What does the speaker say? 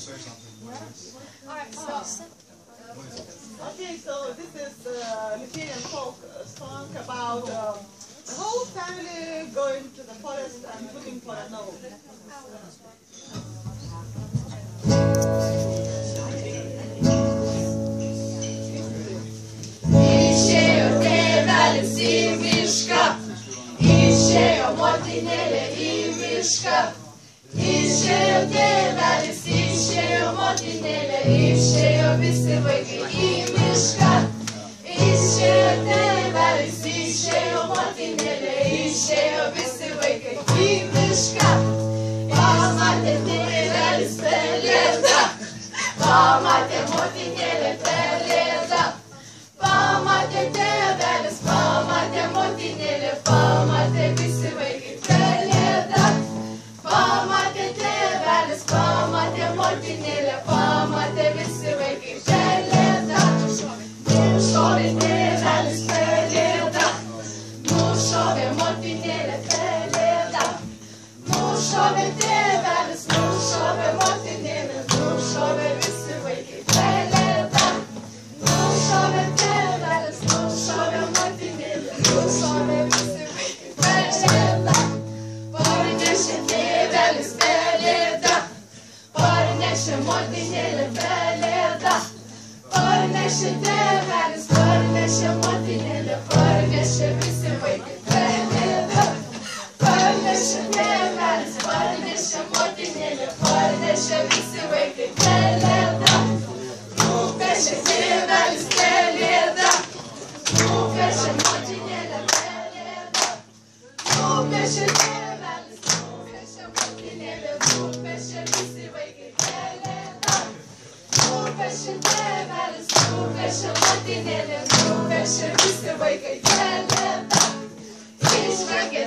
say something. Alright, Okay, so this is Lithuanian folk song about the whole family going to the forest and looking for a gnome. Išėjo tėvelis į mišką, išėjo motinėlė į mišką. Išėjo tėvelis, išėjo motinėlė, išėjo visi vaikai į mišką. Išėjo tėvelis, išėjo motinėlė, išėjo visi vaikai į mišką. Pamatė tėvelis pelėdą, pamatė motinėlė pelėdą. Pamatė tėvelis, pamatė motinėlė, pamatė visi vaikai pelėdą. Pamatė tėvelis, pamatė motinėlė, pamatė visi vaikai pelėdą. Nušovė tėvelis pelėdą, nušovė motinėlė pelėdą. Nušovė tėvelis, nušovė motinėlė, nušovė visi vaikai pelėdą. Nušovė tėvelis, nušovė motinėlė, nušovė visi vaikai pelėdą. Parnešė tėvelis pelėdą, parnešė motinėlė pelėdą. Parnešė tėvelis, parnešė motinėlė, parnešė visi vaikai pelėdą. Parnešė tėvelis, parnešė motinėlė, parnešė visi vaikai pelėdą. Nupešė tėvelis pelėdą, nupešė motinėlė pelėdą. Nupešė tėvelis, nupešė motinėlė, nupešė visi vaikai pelėdą. Nupešė tėvelis, nupešė motinėlė, nupešė visi vaikai pelėdą. Išvengė